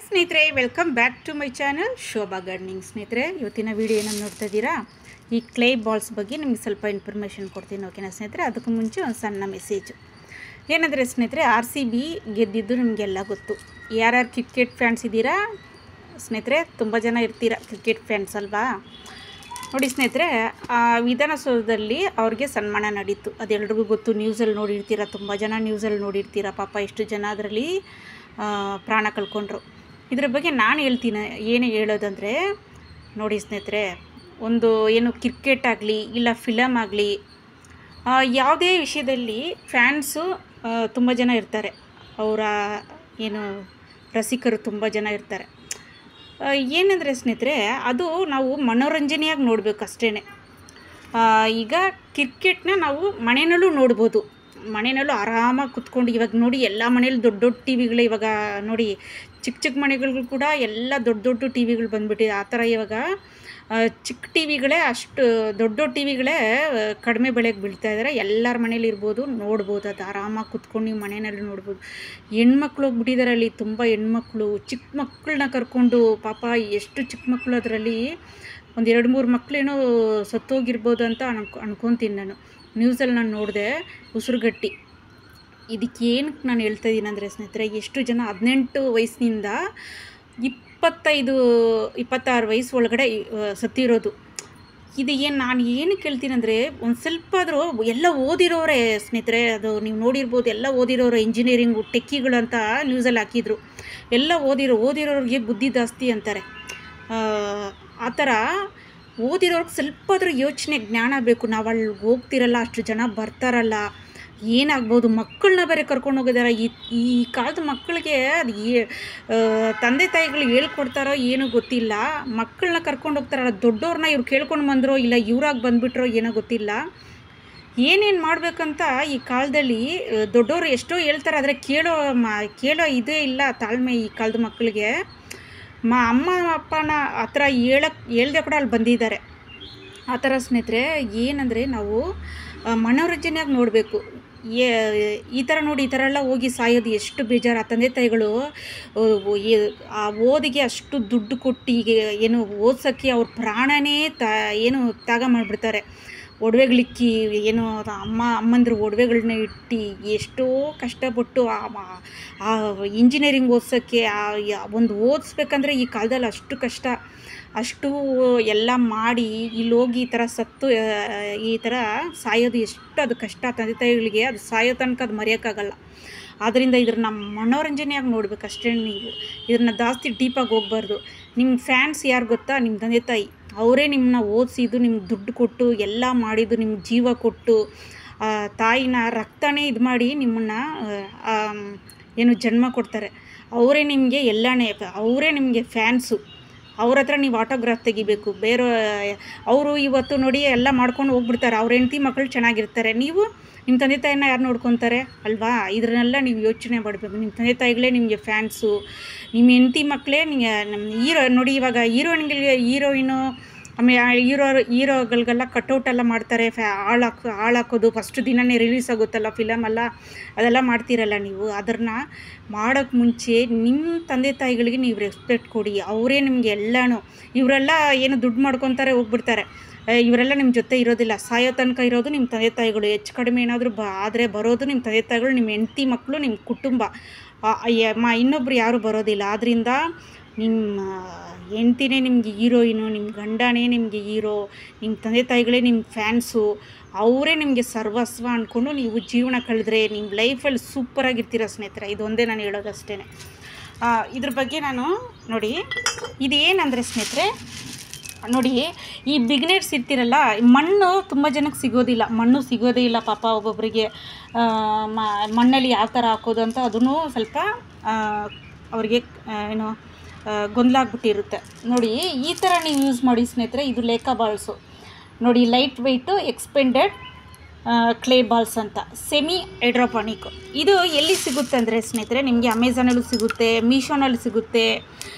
ಸ್ನೇಹಿತರೆ, welcome back to my channel Shobha gardening. ಸ್ನೇಹಿತರೆ, ಇವತ್ತಿನ ವಿಡಿಯೋ ಏನನ್ನು ನೋಡ್ತಾ ಇದ್ದೀರಾ? ಈ ಕ್ಲೇ ಬಾಲ್ಸ್ ಬಗ್ಗೆ ನಿಮಗೆ ಸ್ವಲ್ಪ ಇನ್ಫಾರ್ಮೇಷನ್ ಕೊಡ್ತೀನಿ, ಓಕೆನಾ ಸ್ನೇಹಿತರೆ? ಅದಕ್ಕೂ ಮುಂಚೆ ಒಂದು ಸಣ್ಣ ಮೆಸೇಜು ಏನಂದರೆ ಸ್ನೇಹಿತರೆ, RCB ಗೆದ್ದಿದ್ದು ನಿಮಗೆಲ್ಲ ಗೊತ್ತು. ಯಾರ್ಯಾರು ಕ್ರಿಕೆಟ್ ಫ್ಯಾನ್ಸ್ ಇದ್ದೀರಾ ಸ್ನೇಹಿತರೆ? ತುಂಬ ಜನ ಇರ್ತೀರಾ ಕ್ರಿಕೆಟ್ ಫ್ಯಾನ್ಸ್ ಅಲ್ವಾ? ನೋಡಿ ಸ್ನೇಹಿತರೆ, ವಿಧಾನಸೌಧದಲ್ಲಿ ಅವ್ರಿಗೆ ಸನ್ಮಾನ ನಡೀತು. ಅದೆಲ್ರಿಗೂ ಗೊತ್ತು, ನ್ಯೂಸಲ್ಲಿ ನೋಡಿರ್ತೀರ, ತುಂಬ ಜನ ನ್ಯೂಸಲ್ಲಿ ನೋಡಿರ್ತೀರ. ಪಾಪ ಎಷ್ಟು ಜನ ಅದರಲ್ಲಿ ಪ್ರಾಣ ಕಳ್ಕೊಂಡ್ರು. ಇದ್ರ ಬಗ್ಗೆ ನಾನು ಹೇಳ್ತೀನಿ. ಏನು ಹೇಳೋದಂದರೆ, ನೋಡಿ ಸ್ನೇಹಿತರೆ, ಒಂದು ಏನು ಕ್ರಿಕೆಟ್ ಆಗಲಿ ಇಲ್ಲ ಫಿಲಮ್ ಆಗಲಿ, ಯಾವುದೇ ವಿಷಯದಲ್ಲಿ ಫ್ಯಾನ್ಸು ತುಂಬ ಜನ ಇರ್ತಾರೆ. ಅವರ ಏನು ರಸಿಕರು ತುಂಬ ಜನ ಇರ್ತಾರೆ. ಏನಂದರೆ ಸ್ನೇಹಿತರೆ, ಅದು ನಾವು ಮನೋರಂಜನೆಯಾಗಿ ನೋಡಬೇಕು ಅಷ್ಟೇ. ಈಗ ಕ್ರಿಕೆಟ್ನ ನಾವು ಮನೆಯಲ್ಲೂ ನೋಡ್ಬೋದು, ಮನೆಯಲ್ಲೂ ಆರಾಮಾಗಿ ಕುತ್ಕೊಂಡು. ಇವಾಗ ನೋಡಿ, ಎಲ್ಲ ಮನೇಲಿ ದೊಡ್ಡ ದೊಡ್ಡ ಟಿ ವಿಗಳು. ಇವಾಗ ನೋಡಿ, ಚಿಕ್ಕ ಚಿಕ್ಕ ಮನೆಗಳಿಗೂ ಕೂಡ ಎಲ್ಲ ದೊಡ್ಡ ದೊಡ್ಡ ಟಿ ವಿಗಳು ಬಂದುಬಿಟ್ಟಿದೆ. ಆ ಥರ ಇವಾಗ ಚಿಕ್ಕ ಟಿ ವಿಗಳೇ, ಅಷ್ಟು ದೊಡ್ಡ ದೊಡ್ಡ ಟಿ ವಿಗಳೇ ಕಡಿಮೆ ಬೆಲೆಗೆ ಬೀಳ್ತಾ ಇದ್ದಾರೆ. ಎಲ್ಲರ ಮನೇಲಿ ಇರ್ಬೋದು, ನೋಡ್ಬೋದು. ಅದು ಆರಾಮಾಗಿ ಕುತ್ಕೊಂಡು ನೀವು ಮನೆಯಲ್ಲಿ ನೋಡ್ಬೋದು. ಹೆಣ್ಮಕ್ಳು ಹೋಗ್ಬಿಟ್ಟಿದ್ದಾರೆ ಅಲ್ಲಿ, ತುಂಬ ಹೆಣ್ಮಕ್ಳು. ಚಿಕ್ಕ ಮಕ್ಕಳನ್ನ ಕರ್ಕೊಂಡು, ಪಾಪ ಎಷ್ಟು ಚಿಕ್ಕ ಮಕ್ಕಳು, ಅದರಲ್ಲಿ ಒಂದು 2-3 ಮಕ್ಕಳೇನೋ ಸತ್ತೋಗಿರ್ಬೋದು ಅಂತ ಅನ್ಕೊತೀನಿ ನಾನು. ನ್ಯೂಸಲ್ಲಿ ನಾನು ನೋಡಿದೆ, ಉಸಿರುಗಟ್ಟಿ. ಇದಕ್ಕೇನಕ್ಕೆ ನಾನು ಹೇಳ್ತಾ ಇದ್ದೀನಿ ಅಂದರೆ ಸ್ನೇಹಿತರೆ, ಎಷ್ಟು ಜನ 18 ವಯಸ್ಸಿನಿಂದ 25-26 ವಯಸ್ಸು ಒಳಗಡೆ ಸತ್ತಿರೋದು. ಇದು ನಾನು ಏನು ಕೇಳ್ತೀನಿ ಅಂದರೆ, ಒಂದು ಸ್ವಲ್ಪ ಆದರೂ ಎಲ್ಲ ಓದಿರೋರೆ ಸ್ನೇಹಿತರೆ. ಅದು ನೀವು ನೋಡಿರ್ಬೋದು, ಎಲ್ಲ ಓದಿರೋರು, ಇಂಜಿನಿಯರಿಂಗು, ಟೆಕ್ಕಿಗಳು ಅಂತ ನ್ಯೂಸಲ್ಲಿ ಹಾಕಿದ್ರು. ಎಲ್ಲ ಓದಿರೋರಿಗೆ ಬುದ್ಧಿ ಜಾಸ್ತಿ ಅಂತಾರೆ. ಆ ಥರ ಓದಿರೋರ್ಗೆ ಸ್ವಲ್ಪ ಆದರೂ ಯೋಚನೆ, ಜ್ಞಾನ ಬೇಕು. ನಾವು ಅಲ್ಲಿ ಹೋಗ್ತಿರಲ್ಲ, ಅಷ್ಟು ಜನ ಬರ್ತಾರಲ್ಲ, ಏನಾಗ್ಬೋದು? ಮಕ್ಕಳನ್ನ ಬೇರೆ ಕರ್ಕೊಂಡು ಹೋಗಿದ್ದಾರೆ. ಈ ಕಾಲದ ಮಕ್ಕಳಿಗೆ ಅದು ತಂದೆ ತಾಯಿಗಳು ಹೇಳ್ಕೊಡ್ತಾರೋ ಏನೋ ಗೊತ್ತಿಲ್ಲ. ಮಕ್ಕಳನ್ನ ಕರ್ಕೊಂಡು ಹೋಗ್ತಾರಲ್ಲ, ದೊಡ್ಡವ್ರನ್ನ ಇವ್ರು ಕೇಳ್ಕೊಂಡು ಬಂದರೋ ಇಲ್ಲ ಇವರಾಗಿ ಬಂದುಬಿಟ್ರೋ ಏನೋ ಗೊತ್ತಿಲ್ಲ. ಏನೇನು ಮಾಡಬೇಕಂತ ಈ ಕಾಲದಲ್ಲಿ ದೊಡ್ಡವರು ಎಷ್ಟೋ ಹೇಳ್ತಾರೆ, ಆದರೆ ಕೇಳೋ ಇದೇ ಇಲ್ಲ, ತಾಳ್ಮೆ ಈ ಕಾಲದ ಮಕ್ಕಳಿಗೆ. ಅಮ್ಮ ಅಪ್ಪನ ಆ ಥರ ಹೇಳ್ದೆ ಕೂಡ ಅಲ್ಲಿ ಬಂದಿದ್ದಾರೆ. ಆ ಥರ ಸ್ನೇಹಿತರೆ, ಏನಂದರೆ ನಾವು ಮನೋರಂಜನೆಯಾಗಿ ನೋಡಬೇಕು. ಈ ಥರ ನೋಡಿ, ಈ ಥರ ಎಲ್ಲ ಹೋಗಿ ಸಾಯೋದು ಎಷ್ಟು ಬೇಜಾರು. ಆ ತಂದೆ ತಾಯಿಗಳು ಆ ಓದಿಗೆ ಅಷ್ಟು ದುಡ್ಡು ಕೊಟ್ಟು, ಈಗ ಏನು ಓದ್ಸೋಕ್ಕೆ ಅವ್ರ ಪ್ರಾಣನೇ ಏನು ತ್ಯಾಗ ಮಾಡಿಬಿಡ್ತಾರೆ. ಒಡವೆಗಳಿಕ್ಕಿ, ಏನು ಅಮ್ಮಂದ್ರ ಒಡವೆಗಳನ್ನ ಇಟ್ಟು ಎಷ್ಟೋ ಕಷ್ಟಪಟ್ಟು ಆ ಇಂಜಿನಿಯರಿಂಗ್ ಓದ್ಸೋಕ್ಕೆ, ಒಂದು ಓದಿಸ್ಬೇಕಂದ್ರೆ ಈ ಕಾಲದಲ್ಲಿ ಅಷ್ಟು ಕಷ್ಟ. ಅಷ್ಟು ಎಲ್ಲ ಮಾಡಿ ಇಲ್ಲಿ ಹೋಗಿ ಈ ಥರ ಸತ್ತು ಈ ಥರ ಸಾಯೋದು ಎಷ್ಟು ಅದು ಕಷ್ಟ ತಂದೆ ತಾಯಿಗಳಿಗೆ. ಅದು ಸಾಯೋ ತನಕ ಅದು ಮರೆಯೋಕ್ಕಾಗಲ್ಲ. ಆದ್ದರಿಂದ ಇದ್ರ ನಮ್ಮ ಮನೋರಂಜನೆಯಾಗಿ ನೋಡ್ಬೇಕಷ್ಟೇ. ನೀವು ಇದನ್ನು ಜಾಸ್ತಿ ಡೀಪಾಗಿ ಹೋಗ್ಬಾರ್ದು. ನಿಮ್ಮ ಫ್ಯಾನ್ಸ್ ಯಾರು ಗೊತ್ತಾ? ನಿಮ್ಮ ತಂದೆ ತಾಯಿ. ಅವರೇ ನಿಮ್ಮನ್ನ ಓದಿಸಿದ್ದು, ನಿಮ್ಗೆ ದುಡ್ಡು ಕೊಟ್ಟು ಎಲ್ಲ ಮಾಡಿದ್ದು, ನಿಮ್ಗೆ ಜೀವ ಕೊಟ್ಟು, ತಾಯಿನ ರಕ್ತನೇ ಇದು ಮಾಡಿ ನಿಮ್ಮನ್ನು ಏನು ಜನ್ಮ ಕೊಡ್ತಾರೆ. ಅವರೇ ನಿಮಗೆ ಎಲ್ಲನೇ, ಅವರೇ ನಿಮಗೆ ಫ್ಯಾನ್ಸು. ಅವ್ರ ಹತ್ರ ನೀವು ಆಟೋಗ್ರಾಫ್ ತೆಗಿಬೇಕು. ಬೇರೆ ಅವರು ಇವತ್ತು ನೋಡಿ ಎಲ್ಲ ಮಾಡ್ಕೊಂಡು ಹೋಗ್ಬಿಡ್ತಾರೆ. ಅವ್ರ ಹೆಂಡತಿ ಮಕ್ಕಳು ಚೆನ್ನಾಗಿರ್ತಾರೆ. ನೀವು ನಿಮ್ಮ ತಂದೆ ತಾಯಿನ ಯಾರು ನೋಡ್ಕೊತಾರೆ ಅಲ್ವಾ? ಇದನ್ನೆಲ್ಲ ನೀವು ಯೋಚನೆ ಮಾಡಬೇಕು. ನಿಮ್ಮ ತಂದೆ ತಾಯಿಗಳೇ ನಿಮಗೆ ಫ್ಯಾನ್ಸು. ನಿಮ್ಮ ಹೆಂಡತಿ ಮಕ್ಕಳೇ ಹೀರೋ ನೋಡಿ. ಇವಾಗ ಹೀರೋಯಿನು ಆಮೇಲೆ ಹೀರೋಗಳಿಗೆಲ್ಲ ಕಟ್ಔಟ್ ಎಲ್ಲ ಮಾಡ್ತಾರೆ, ಹಾಳಾಕೋದು. ಫಸ್ಟ್ ದಿನವೇ ರಿಲೀಸ್ ಆಗುತ್ತಲ್ಲ ಫಿಲಮೆಲ್ಲ, ಅದೆಲ್ಲ ಮಾಡ್ತೀರಲ್ಲ ನೀವು. ಅದನ್ನು ಮಾಡೋಕ್ಕೆ ಮುಂಚೆ ನಿಮ್ಮ ತಂದೆ ತಾಯಿಗಳಿಗೆ ನೀವು ರೆಸ್ಪೆಕ್ಟ್ ಕೊಡಿ. ಅವರೇ ನಿಮಗೆ ಎಲ್ಲನೂ. ಇವರೆಲ್ಲ ಏನು ದುಡ್ಡು ಮಾಡ್ಕೊತಾರೆ, ಹೋಗ್ಬಿಡ್ತಾರೆ. ಇವರೆಲ್ಲ ನಿಮ್ಮ ಜೊತೆ ಇರೋದಿಲ್ಲ. ಸಾಯೋ ತನಕ ಇರೋದು ನಿಮ್ಮ ತಂದೆ ತಾಯಿಗಳು. ಹೆಚ್ಚು ಕಡಿಮೆ ಏನಾದರೂ ಆದರೆ ಬರೋದು ನಿಮ್ಮ ತಂದೆ ತಾಯಿಗಳು, ನಿಮ್ಮ ಹೆಂಡತಿ ಮಕ್ಕಳು, ನಿಮ್ಮ ಕುಟುಂಬ. ಇನ್ನೊಬ್ರು ಯಾರೂ ಬರೋದಿಲ್ಲ. ಆದ್ದರಿಂದ ನಿಮ್ಮ ಹೆಂಡ್ತಿನೇ ನಿಮಗೆ ಹೀರೋಯಿನು, ನಿಮ್ಮ ಗಂಡನೇ ನಿಮಗೆ ಹೀರೋ, ನಿಮ್ಮ ತಂದೆ ತಾಯಿಗಳೇ ನಿಮ್ಮ ಫ್ಯಾನ್ಸು. ಅವರೇ ನಿಮಗೆ ಸರ್ವಸ್ವ ಅಂದ್ಕೊಂಡು ನೀವು ಜೀವನ ಕಳೆದ್ರೆ ನಿಮ್ಮ ಲೈಫಲ್ಲಿ ಸೂಪರಾಗಿರ್ತೀರ ಸ್ನೇಹಿತರೆ. ಇದೊಂದೇ ನಾನು ಹೇಳೋದಷ್ಟೇ. ಇದ್ರ ಬಗ್ಗೆ ನಾನು ನೋಡಿ, ಇದೇನಂದರೆ ಸ್ನೇಹಿತರೆ, ನೋಡಿ, ಈ ಬಿಗ್ನೇರ್ಸ್ ಇರ್ತಿರಲ್ಲ, ಮಣ್ಣು ತುಂಬ ಜನಕ್ಕೆ ಸಿಗೋದಿಲ್ಲ. ಮಣ್ಣು ಸಿಗೋದೇ ಇಲ್ಲ ಪಾಪ ಒಬ್ಬೊಬ್ಬರಿಗೆ. ಮಣ್ಣಲ್ಲಿ ಯಾವ ಥರ ಹಾಕೋದು ಅಂತ ಅದನ್ನು ಸ್ವಲ್ಪ ಅವ್ರಿಗೆ ಏನೋ ಗೊಂದಲ ಆಗ್ಬಿಟ್ಟಿರುತ್ತೆ. ನೋಡಿ, ಈ ಥರ ನೀವು ಯೂಸ್ ಮಾಡಿ ಸ್ನೇಹಿತರೆ. ಇದು ಲೇಕಾ ಬಾಲ್ಸು ನೋಡಿ, light weight expanded clay balls ಅಂತ, ಸೆಮಿ ಹೈಡ್ರೋಪಾನಿಕ್. ಇದು ಎಲ್ಲಿ ಸಿಗುತ್ತೆ ಅಂದರೆ ಸ್ನೇಹಿತರೆ, ನಿಮಗೆ ಅಮೆಝಾನಲ್ಲೂ ಸಿಗುತ್ತೆ, ಮೀಶೋನಲ್ಲಿ ಸಿಗುತ್ತೆ.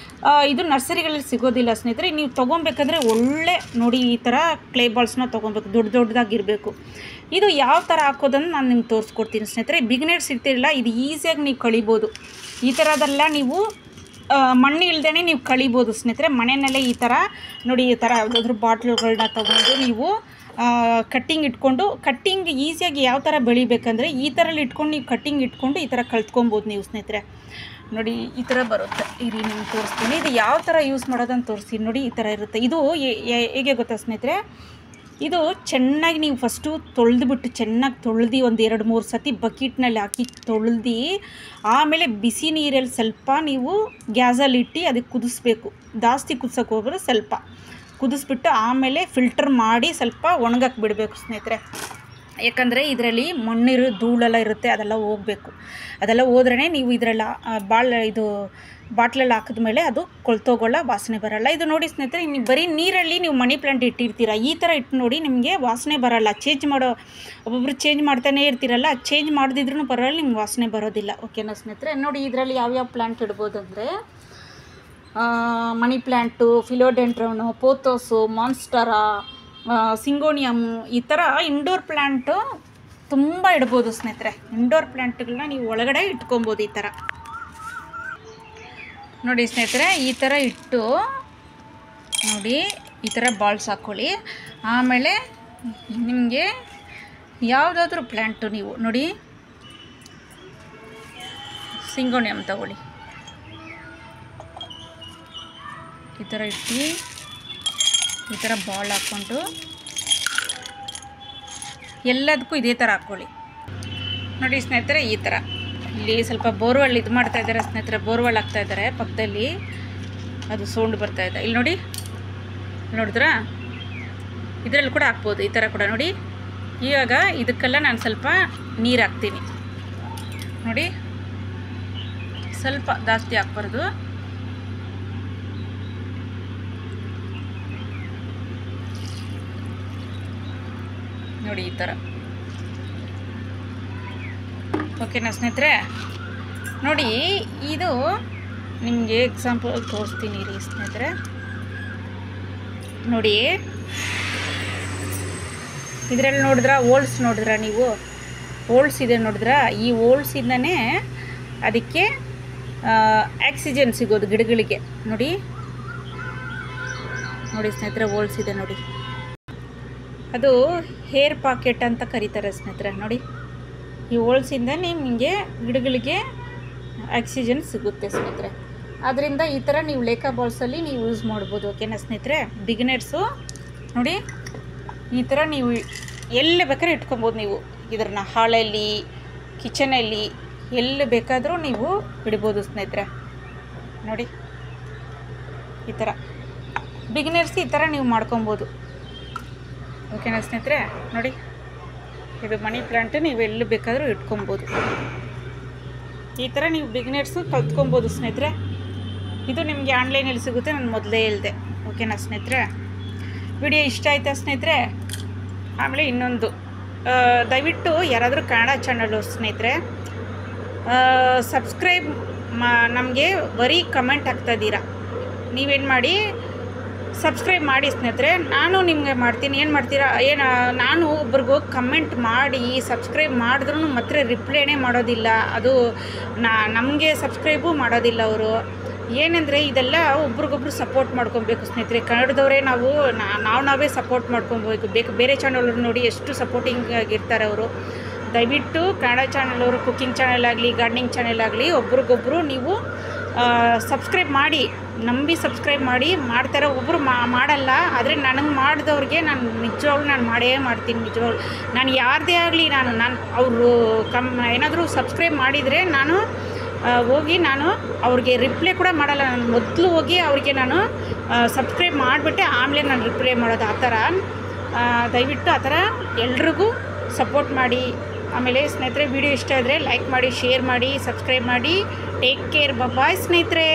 ಇದು ನರ್ಸರಿಗಳಲ್ಲಿ ಸಿಗೋದಿಲ್ಲ ಸ್ನೇಹಿತರೆ. ನೀವು ತೊಗೊಬೇಕಂದ್ರೆ ಒಳ್ಳೆ ನೋಡಿ, ಈ ಥರ ಕ್ಲೇ ಬಾಲ್ಸ್ನ ತೊಗೊಬೇಕು, ದೊಡ್ಡದಾಗಿರಬೇಕು. ಇದು ಯಾವ ಥರ ಹಾಕೋದನ್ನು ನಾನು ನಿಮ್ಗೆ ತೋರಿಸ್ಕೊಡ್ತೀನಿ ಸ್ನೇಹಿತರೆ. ಬಿಗಿನರ್ಸ್ ಇರ್ತಿರಲ್ಲ, ಇದು ಈಸಿಯಾಗಿ ನೀವು ಕಳಿಬೋದು. ಈ ಥರದೆಲ್ಲ ನೀವು ಮಣ್ಣು ಇಲ್ದೇ ನೀವು ಕಳಿಬೋದು ಸ್ನೇಹಿತರೆ. ಮನೆಯಲ್ಲೇ ಈ ಥರ ನೋಡಿ, ಈ ಥರ ಯಾವುದಾದ್ರೂ ಬಾಟ್ಲುಗಳನ್ನ ತೊಗೊಂಡು ನೀವು ಕಟ್ಟಿಂಗ್ ಇಟ್ಕೊಂಡು, ಕಟ್ಟಿಂಗ್ ಈಸಿಯಾಗಿ ಯಾವ ಥರ ಬೆಳಿಬೇಕಂದ್ರೆ ಈ ಥರಲ್ಲಿ ಇಟ್ಕೊಂಡು ನೀವು ಕಟ್ಟಿಂಗ್ ಇಟ್ಕೊಂಡು ಈ ಥರ ಕಲ್ತ್ಕೊಬೋದು ನೀವು ಸ್ನೇಹಿತರೆ. ನೋಡಿ ಈ ಥರ ಬರುತ್ತೆ. ಇರಿ ನಿಮ್ಗೆ ತೋರಿಸ್ತೀನಿ ಇದು ಯಾವ ಥರ ಯೂಸ್ ಮಾಡೋದಂತ ತೋರಿಸ್ತೀನಿ. ನೋಡಿ ಈ ಥರ ಇರುತ್ತೆ. ಇದು ಹೇಗೆ ಗೊತ್ತಾ ಸ್ನೇಹಿತರೆ, ಇದು ಚೆನ್ನಾಗಿ ನೀವು ಫಸ್ಟು ತೊಳೆದ್ಬಿಟ್ಟು ಚೆನ್ನಾಗಿ ತೊಳೆದು ಒಂದು 2-3 ಸತಿ ಬಕೆಟ್ನಲ್ಲಿ ಹಾಕಿ ತೊಳೆದು ಆಮೇಲೆ ಬಿಸಿ ನೀರಲ್ಲಿ ಸ್ವಲ್ಪ ನೀವು ಗ್ಯಾಸಲ್ಲಿ ಇಟ್ಟು ಅದಕ್ಕೆ ಕುದಿಸ್ಬೇಕು. ಜಾಸ್ತಿ ಕುದಿಸೋಕೆ ಹೋಗೋದು, ಸ್ವಲ್ಪ ಕುದಿಸ್ಬಿಟ್ಟು ಆಮೇಲೆ ಫಿಲ್ಟರ್ ಮಾಡಿ ಸ್ವಲ್ಪ ಒಣಗಕ್ಕೆ ಬಿಡಬೇಕು ಸ್ನೇಹಿತರೆ. ಯಾಕಂದರೆ ಇದರಲ್ಲಿ ಮಣ್ಣಿರೋ ಧೂಳೆಲ್ಲ ಇರುತ್ತೆ, ಅದೆಲ್ಲ ಹೋಗಬೇಕು. ಅದೆಲ್ಲ ಹೋದ್ರೇ ನೀವು ಇದರೆಲ್ಲ ಬಾಟ್ಲಲ್ಲಿ ಹಾಕಿದ್ಮೇಲೆ ಅದು ಕೊಳ್ತೋಗೋಲ್ಲ, ವಾಸನೆ ಬರೋಲ್ಲ. ಇದು ನೋಡಿ ಸ್ನೇಹಿತರೆ, ನೀವು ಬರೀ ನೀರಲ್ಲಿ ನೀವು ಮನಿ ಪ್ಲಾಂಟ್ ಇಟ್ಟಿರ್ತೀರ, ಈ ಥರ ಇಟ್ಟು ನೋಡಿ ನಿಮಗೆ ವಾಸನೆ ಬರೋಲ್ಲ. ಒಬ್ಬೊಬ್ರು ಚೇಂಜ್ ಮಾಡ್ತಾನೆ ಇರ್ತೀರಲ್ಲ, ಚೇಂಜ್ ಮಾಡದಿದ್ರೂ ಬರೋಲ್ಲ, ನಿಮ್ಗೆ ವಾಸನೆ ಬರೋದಿಲ್ಲ. ಓಕೆನಾ ಸ್ನೇಹಿತರೆ. ನೋಡಿ ಇದರಲ್ಲಿ ಯಾವ್ಯಾವ ಪ್ಲ್ಯಾಂಟ್ ಇಡ್ಬೋದು ಅಂದರೆ ಮನಿ ಪ್ಲ್ಯಾಂಟು, ಫಿಲೋಡೆಂಡ್ರನು, ಪೋಥೋಸು, ಮಾನ್ಸ್ಟರಾ, ಸಿಂಗೋನಿಯಮ್, ಈ ಥರ ಇಂಡೋರ್ ಪ್ಲ್ಯಾಂಟು ತುಂಬ ಇಡ್ಬೋದು ಸ್ನೇಹಿತರೆ. ಇಂಡೋರ್ ಪ್ಲ್ಯಾಂಟ್ಗಳನ್ನ ನೀವು ಒಳಗಡೆ ಇಟ್ಕೊಬೋದು ಈ ಥರ. ನೋಡಿ ಸ್ನೇಹಿತರೆ, ಈ ಥರ ಇಟ್ಟು ನೋಡಿ ಈ ಥರ ಬಾಲ್ಸ್ ಹಾಕ್ಕೊಳ್ಳಿ. ಆಮೇಲೆ ನಿಮಗೆ ಯಾವುದಾದ್ರೂ ಪ್ಲ್ಯಾಂಟು ನೀವು ನೋಡಿ ಸಿಂಗೋನಿಯಮ್ ತಗೊಳ್ಳಿ, ಈ ಥರ ಇಟ್ಟು ಈ ಥರ ಬಾಲ್ ಹಾಕ್ಕೊಂಡು ಎಲ್ಲದಕ್ಕೂ ಇದೇ ಥರ ಹಾಕ್ಕೊಳ್ಳಿ. ನೋಡಿ ಸ್ನೇಹಿತರೆ, ಈ ಥರ ಇಲ್ಲಿ ಸ್ವಲ್ಪ ಬೋರ್ವೆಲ್ ಇದು ಮಾಡ್ತಾ ಇದ್ದಾರೆ ಸ್ನೇಹಿತರೆ, ಬೋರ್ವೆಲ್ ಹಾಕ್ತಾ ಇದ್ದಾರೆ ಪಕ್ಕದಲ್ಲಿ, ಅದು ಸೌಂಡ್ ಬರ್ತಾ ಇದೆ. ಇಲ್ಲಿ ನೋಡಿ, ನೋಡಿದ್ರಾ, ಇದರಲ್ಲಿ ಕೂಡ ಹಾಕ್ಬೋದು ಈ ಥರ ಕೂಡ. ನೋಡಿ ಇವಾಗ ಇದಕ್ಕೆಲ್ಲ ನಾನು ಸ್ವಲ್ಪ ನೀರು ಹಾಕ್ತೀನಿ. ನೋಡಿ ಸ್ವಲ್ಪ ಜಾಸ್ತಿ ಹಾಕ್ಬಾರ್ದು. ನೋಡಿ ಈ ಥರ. ಓಕೆನಾ ಸ್ನೇಹಿತರೆ. ನೋಡಿ ಇದು ನಿಮಗೆ ಎಕ್ಸಾಂಪಲ್ ತೋರಿಸ್ತೀನಿ ರೀ ಸ್ನೇಹಿತರೆ. ನೋಡಿ ಇದರಲ್ಲಿ ನೋಡಿದ್ರಾ ಹೋಲ್ಸ್, ನೋಡಿದ್ರಾ ನೀವು ಹೋಲ್ಸ್ ಇದೆ ನೋಡಿದ್ರಾ, ಈ ಹೋಲ್ಸಿಂದನೇ ಅದಕ್ಕೆ ಆಕ್ಸಿಜನ್ ಸಿಗೋದು ಗಿಡಗಳಿಗೆ. ನೋಡಿ ನೋಡಿ ಸ್ನೇಹಿತರೆ, ಹೋಲ್ಸ್ ಇದೆ ನೋಡಿ, ಅದು ಹೇರ್ ಪಾಕೆಟ್ ಅಂತ ಕರೀತಾರೆ ಸ್ನೇಹಿತರೆ. ನೋಡಿ ಈ ಹೋಲ್ಸಿಂದ ನಿಮಗೆ ಗಿಡಗಳಿಗೆ ಆಕ್ಸಿಜನ್ ಸಿಗುತ್ತೆ ಸ್ನೇಹಿತರೆ. ಆದ್ದರಿಂದ ಈ ಥರ ನೀವು ಲೇಕಾ ಬಾಲ್ಸಲ್ಲಿ ನೀವು ಯೂಸ್ ಮಾಡ್ಬೋದು. ಓಕೆನಾ ಸ್ನೇಹಿತರೆ. ಬಿಗಿನರ್ಸು ನೋಡಿ ಈ ಥರ ನೀವು ಎಲ್ಲಿ ಬೇಕಾದ್ರೂ ಇಟ್ಕೊಬೋದು. ನೀವು ಇದನ್ನು ಹಾಳಲ್ಲಿ, ಕಿಚನಲ್ಲಿ, ಎಲ್ಲಿ ಬೇಕಾದರೂ ನೀವು ಇಡ್ಬೋದು ಸ್ನೇಹಿತರೆ. ನೋಡಿ ಈ ಥರ ಬಿಗಿನರ್ಸ್ ಈ ಥರ ನೀವು ಮಾಡ್ಕೊಬೋದು. ಓಕೆನಾ ಸ್ನೇಹಿತರೆ. ನೋಡಿ ಇದು ಮನಿ ಪ್ಲಾಂಟ್ ನೀವು ಎಲ್ಲಿ ಬೇಕಾದರೂ ಇಟ್ಕೊಬೋದು. ಈ ಥರ ನೀವು ಬಿಗಿನರ್ಸು ಕಲ್ತ್ಕೊಬೋದು ಸ್ನೇಹಿತರೆ. ಇದು ನಿಮಗೆ ಆನ್ಲೈನಲ್ಲಿ ಸಿಗುತ್ತೆ, ನಾನು ಮೊದಲೇ ಹೇಳಿದೆ. ಓಕೆನಾ ಸ್ನೇಹಿತರೆ. ವಿಡಿಯೋ ಇಷ್ಟ ಆಯ್ತಾ ಸ್ನೇಹಿತರೆ. ಆಮೇಲೆ ಇನ್ನೊಂದು, ದಯವಿಟ್ಟು ಯಾರಾದರೂ ಕನ್ನಡ ಚಾನಲು ಸ್ನೇಹಿತರೆ ಸಬ್ಸ್ಕ್ರೈಬ್ ನಮಗೆ ಬರೀ ಕಮೆಂಟ್ ಹಾಕ್ತಾಯಿದ್ದೀರಾ, ನೀವೇನು ಮಾಡಿ ಸಬ್ಸ್ಕ್ರೈಬ್ ಮಾಡಿ ಸ್ನೇಹಿತರೆ. ನಾನು ನಿಮಗೆ ಮಾಡ್ತೀನಿ, ಏನು ಮಾಡ್ತೀರಾ, ನಾನು ಒಬ್ರಿಗೂ ಕಮೆಂಟ್ ಮಾಡಿ ಸಬ್ಸ್ಕ್ರೈಬ್ ಮಾಡಿದ್ರೂ ಮತ್ತೆ ರಿಪ್ಲೈನೇ ಮಾಡೋದಿಲ್ಲ. ಅದು ನಮಗೆ ಸಬ್ಸ್ಕ್ರೈಬು ಮಾಡೋದಿಲ್ಲ ಅವರು. ಏನಂದರೆ ಇದೆಲ್ಲ ಒಬ್ರಿಗೊಬ್ರು ಸಪೋರ್ಟ್ ಮಾಡ್ಕೊಬೇಕು ಸ್ನೇಹಿತರೆ. ಕನ್ನಡದವರೇ ನಾವೇ ಸಪೋರ್ಟ್ ಮಾಡ್ಕೊಬೇಕು. ಬೇರೆ ಚಾನಲ್ ನೋಡಿ ಎಷ್ಟು ಸಪೋರ್ಟಿಂಗ್ ಆಗಿರ್ತಾರೆ ಅವರು. ದಯವಿಟ್ಟು ಕನ್ನಡ ಚಾನಲ್ ಅವರು, ಕುಕ್ಕಿಂಗ್ ಚಾನಲ್ ಆಗಲಿ, ಗಾರ್ಡನಿಂಗ್ ಚಾನಲ್ ಆಗಲಿ, ಒಬ್ರಿಗೊಬ್ಬರು ನೀವು ಸಬ್ಸ್ಕ್ರೈಬ್ ಮಾಡಿ, ನಂಬಿ ಸಬ್ಸ್ಕ್ರೈಬ್ ಮಾಡಿ. ಮಾಡ್ತಾರೆ ಒಬ್ಬರು ಮಾಡಲ್ಲ, ಆದರೆ ನನಗೆ ಮಾಡಿದವ್ರಿಗೆ ನಾನು ನಿಜವಾಗ್ಲೂ ನಾನು ಮಾಡೇ ಮಾಡ್ತೀನಿ. ನಿಜವಾಗ್ಲೂ ನಾನು ಯಾರದೇ ಆಗಲಿ ಅವರು ಏನಾದರೂ ಸಬ್ಸ್ಕ್ರೈಬ್ ಮಾಡಿದರೆ ನಾನು ಹೋಗಿ ಅವ್ರಿಗೆ ರಿಪ್ಲೈ ಕೂಡ ಮಾಡಲ್ಲ. ನಾನು ಮೊದಲು ಹೋಗಿ ಅವ್ರಿಗೆ ನಾನು ಸಬ್ಸ್ಕ್ರೈಬ್ ಮಾಡಿಬಿಟ್ಟೆ ಆಮೇಲೆ ನಾನು ರಿಪ್ಲೈ ಮಾಡೋದು. ಆ ಥರ ದಯವಿಟ್ಟು ಆ ಥರ ಎಲ್ರಿಗೂ ಸಪೋರ್ಟ್ ಮಾಡಿ. ಆಮೇಲೆ ಸ್ನೇಹಿತರೆ, ವಿಡಿಯೋ ಇಷ್ಟ ಆದರೆ ಲೈಕ್ ಮಾಡಿ, ಶೇರ್ ಮಾಡಿ, ಸಬ್ಸ್ಕ್ರೈಬ್ ಮಾಡಿ. ಟೇಕ್ ಕೇರ್, ಬಾಯ್ ಸ್ನೇಹಿತರೆ.